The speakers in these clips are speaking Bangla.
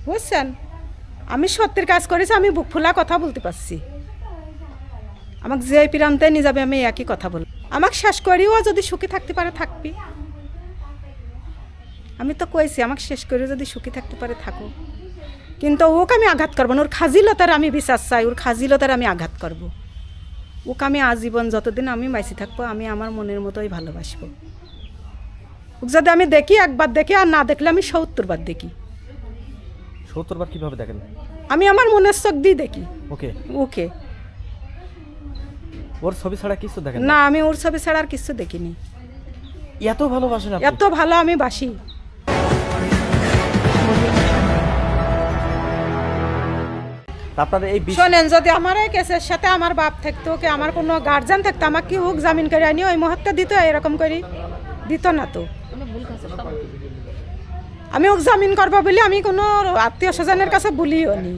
বুঝছেন, আমি সত্যের কাজ করেছি, আমি বুক ফুলা কথা বলতে পারছি। আমাকে যে প্রান্তে নিয়ে যাবে আমি একই কথা বলব। আমাকে শেষ করিও যদি সুখী থাকতে পারে থাকবি, আমি তো কইছি আমাকে শেষ করিও যদি সুখী থাকতে পারে থাকো, কিন্তু ওকে আমি আঘাত করবো না। ওর খাজিলতার আমি বিশ্বাস চাই, ওর খাজিলতার আমি আঘাত করব। ওকে আমি আজীবন যতদিন আমি বাইসে থাকবো আমি আমার মনের মতোই ভালোবাসবো। ওকে যদি আমি দেখি একবার দেখি, আর না দেখলে আমি 70 বার দেখি। 70 বার কিভাবে দেখেন? আমি আমার মনের চোখ দিয়ে দেখি ওকে ওকে। ওর ছবি ছাড়া কিছু দেখেন না, আমি ওর ছবি ছাড়া আর কিছু দেখিনি। এত ভালোবাসেন আপনি? এত ভালো আমি বাসি। আপনার এই শোনেন, যদি আমার এই কেসের সাথে আমার বাপ থাকতো, কি আমার কোনো গার্জিয়ান থাকতো, আমাকে কি হোক জামিন করে আনি ওই মুহূর্তে দিত? এরকম করি দিত না তো। আমি ওকে জামিন করবো বলে আমি কোনো আত্মীয় স্বজনের কাছে বলিও নি।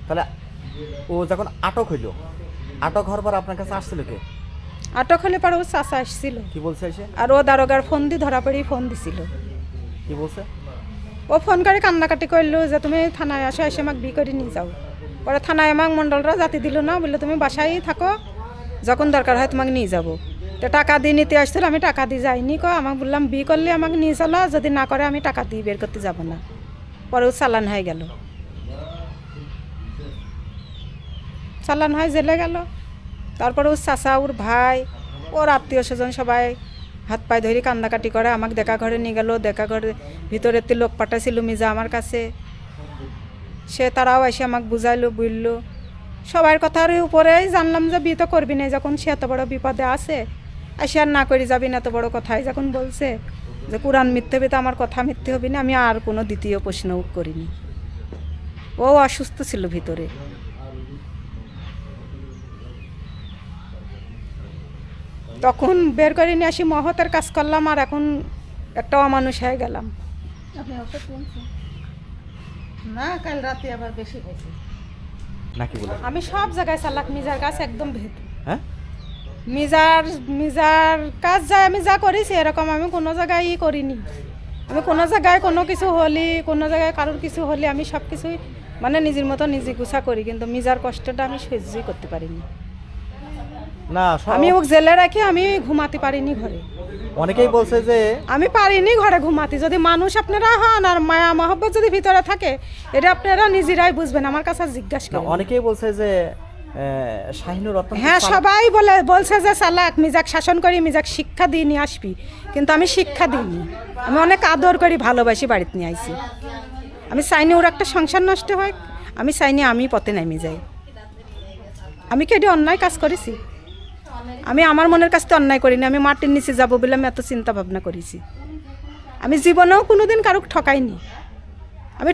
তাহলে ও যখন আটক হইল, আটক হওয়ার পর আপনার কাছে আসছিল কে? আটক হলে পরে ও চাচা আসছিল। কি বলছে এসে? আর ও দারোগার ফোন দিয়ে ধরা পড়ি ফোন দিছিল। কি বলছে? ও ফোন করে কান্নাকাটি করলো যে তুমি থানায় আসো, এসে আমাকে বিয়ে করে নিয়ে যাও। পরে থানায় আমাকে মণ্ডলরা জাতি দিল না, বললো তুমি বাসায় থাকো, যখন দরকার হয় তোমাকে নিয়ে যাবো। তো টাকা দিয়ে নিতে আসছিল, আমি টাকা দিয়ে যাইনি। আমাকে বললাম বিয়ে করলে আমাকে নিয়ে চলো, যদি না করে আমি টাকা দিয়ে বের করতে যাব না। পরে ও চালান হয়ে গেল, চালান হয়ে জেলে গেল। তারপরে ওর চাচা, ওর ভাই, ওর আত্মীয় স্বজন সবাই হাত পায়ে ধরে কান্দাকাটি করে আমাকে দেখা ঘরে নিয়ে গেল। দেখা ঘরে ভিতরে লোক পাঠাইছিল মিজা আমার কাছে, সে তারাও এসে আমাকে বুঝাইলো বুঝলো। সবার কথার উপরেই জানলাম যে বিয়ে তো করবি না, যখন সে এত বড় বিপদে আছে এসে আর না করি যাবি না, এত বড় কথাই যখন বলছে যে কোরআন মিথ্যে হবে তো আমার কথা মিথ্যে হবে না, আমি আর কোনো দ্বিতীয় প্রশ্ন করিনি। ও অসুস্থ ছিল ভিতরে। তখন বের করে নিয়ে আসি, মহতের কাজ করলাম, আর এখন একটা অমানুষ হয়ে গেলাম। না, কাল রাতে আবার বেশি হয়েছে নাকি বলে? আমি সব জায়গায় চালাক, মিজার কাছে একদম ভেদ। হ্যাঁ, মিজার কাজ যায় আমি যা করেছি এরকম আমি কোনো জায়গায় করিনি। আমি কোনো জায়গায় কোনো কিছু হলি, কোনো জায়গায় কারোর কিছু হলে আমি সব কিছুই মানে নিজের মতো নিজে গুছা করি, কিন্তু মিজার কষ্টটা আমি সহ্যই করতে পারিনি। না, আমি ওকে জেলে রাখি আমি ঘুমাতে পারিনি ঘরে। অনেকেই বলছে যে আমি পারিনি ঘরে ঘুমাতে। যদি মানুষ আপনারা হন আর মায়া মহব্বত যদি ভিতরে থাকে, এটা আপনারা নিজেরাই বুঝবেন, আমার কাছে জিজ্ঞাসা করেন। অনেকেই বলছে যে শাহিনুর রতন, হ্যাঁ সবাই বলছে যে চালাক, মিজাক শাসন করি, মিজাক শিক্ষা দিয়ে নিয়ে আসবি, কিন্তু আমি শিক্ষা দিইনি। আমি অনেক আদর করি, ভালোবাসি, বাড়িতে নিয়ে আইছি। আমি চাইনি ওর একটা সংসার নষ্ট হয়, আমি চাইনি আমি পথে নেমে যাই। আমি কি এটি অন্যায় কাজ করেছি? আমি আমার মনের কাছে তো অন্যায় করিনি। আমি মাটির নিচে যাবো বলে আমি এত চিন্তা ভাবনা করেছি। আমি জীবনেও কোনোদিন কারোকে ঠকাইনি। আমি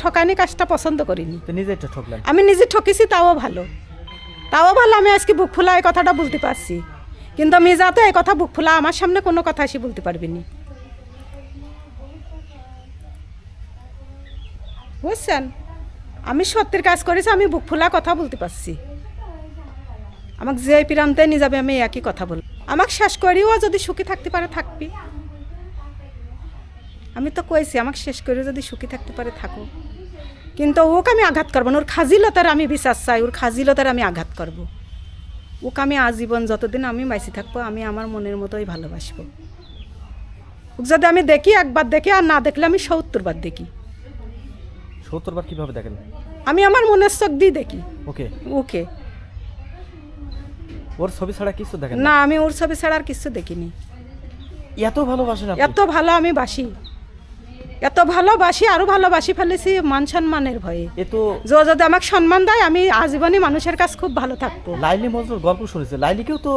ঠকাইনি কাজটা পছন্দ করিনি। নিজেই তো ঠকলেন। আমি নিজে ঠকেছি, তাও ভালো। আমি আজকে বুক ফুলা এই কথাটা বলতে পারছি, কিন্তু মিজা তো এই কথা বুক ফুলা আমার সামনে কোনো কথা এসে বলতে পারবিনি। বুঝছেন, আমি সত্যের কাজ করেছি, আমি বুক ফুলা কথা বলতে পারছি। আমাকে যে প্রান্তে নিয়ে যাবে আমি একই কথা বলব। আমাকে শেষ করিও যদি সুখী থাকতে পারে থাকবি, আমি তো কইছি আমাকে শেষ করিও যদি সুখী থাকতে পারে থাকো, কিন্তু ওকে আমি আঘাত করবো না। ওর খাজিলতার আমি বিশ্বাস চাই, ওর খাজিলতার আমি আঘাত করব। ওকে আমি আজীবন যতদিন আমি বাইসে থাকবো আমি আমার মনের মতোই ভালোবাসবো। ওকে যদি আমি দেখি একবার দেখি, আর না দেখলে আমি 70 বার দেখি। 70 বার কিভাবে দেখেন? আমি আমার মনের চোখ দিয়ে দেখি ওকে ওকে। ওর ছবি ছাড়া কিছু দেখেন না, আমি ওর ছবি ছাড়া আর কিছু দেখিনি। এত ভালোবাসেন আপনি? এত ভালো আমি বাসি, এত ভালোবাসি, আরো ভালোবাসি ফেলেছি মান সম্মানের ভয়ে। যদি আমাকে সম্মান দেয় আমি আজীবনই মানুষের কাছে খুব ভালো থাকবো। লাইলি মজনুর গল্প শুনেছে, লাইলিকেও তো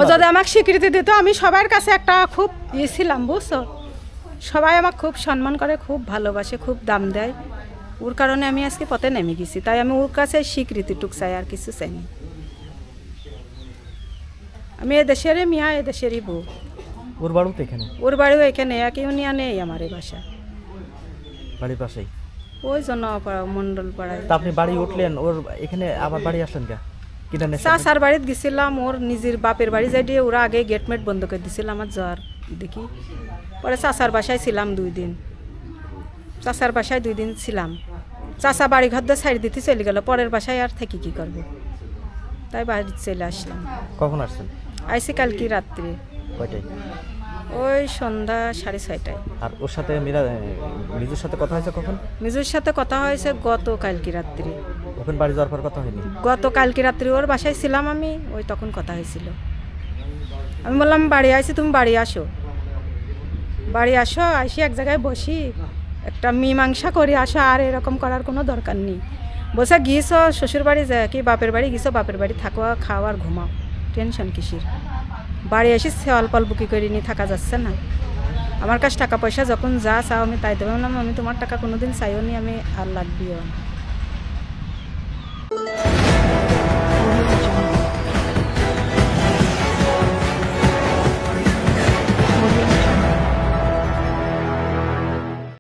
ও যদি আমাকে স্বীকৃতি দিত, আমি সবার কাছে একটা খুব ছিলাম, বুঝছো? সবাই আমাকে খুব সম্মান করে, খুব ভালোবাসে, খুব দাম দেয়। ওর কারণে আমি আজকে পথে নেমে গেছি, তাই আমি ওর কাছে স্বীকৃতিটুক চাই, আর কিছু চাইনি। আমি এদেশেরই মিয়া, এদেশেরই বউ। ওর বাড়িও তো এখানে? ওর বাড়িও এখানে, এক ইউনিয়নে আমার এই বাসা, বাড়ির পাশেই। ওই জন্য মন্ডল পাড়ায়। তা আপনি বাড়ি উঠলেন, ওর এখানে আবার বাড়ি আসলেন কে? চাচার বাড়িতে গেছিলাম, ওর নিজের বাপের বাড়ি যাই দিয়ে ওরা আগে গেটমেট বন্ধ করে দিছিল আমার জ্বর দেখি। পরে চাচার বাসায় ছিলাম 2 দিন। চাচার বাসায় 2 দিন ছিলাম। চাচা বাড়ি ঘর দিয়ে ছাড়ি দিতে চলে গেল, পরের বাসায় আর থেকে কি করবো, তাই বাড়ি চলে আসলাম। কখন আসছেন? আইসি কালকে রাত্রে, কয়টায়? ওই সন্ধ্যা 6:30টায়। আর ওর সাথে মিজুর সাথে কথা হয়েছে কখন? মিজুর সাথে কথা হয়েছে গত কালকে রাত্রে। ওখানে বাড়ি যাওয়ার পর কথা হয়নি? গত কালকে রাত্রে ওর বাসায় ছিলাম আমি, ওই তখন কথা হয়েছিল। আমি বললাম বাড়ি আসি, তুমি বাড়ি আসো, বাড়ি আসো, আসি এক জায়গায় বসি, একটা মীমাংসা করি, আসো, আর এরকম করার কোনো দরকার নেই। বসে গিয়েছো শ্বশুর বাড়ি যায় কি বাপের বাড়ি গিয়েছো, বাপের বাড়ি থাকো, খাও আর ঘুমাও, টেনশন কিসির। বাড়ি এসে অল্প অল্প কী করে নিয়ে থাকা যাচ্ছে না। আমার কাছে টাকা পয়সা যখন যা চাও আমি তাই দেবো, বললাম আমি তোমার টাকা কোনোদিন চাইও নি, আমি আর লাগবেও না।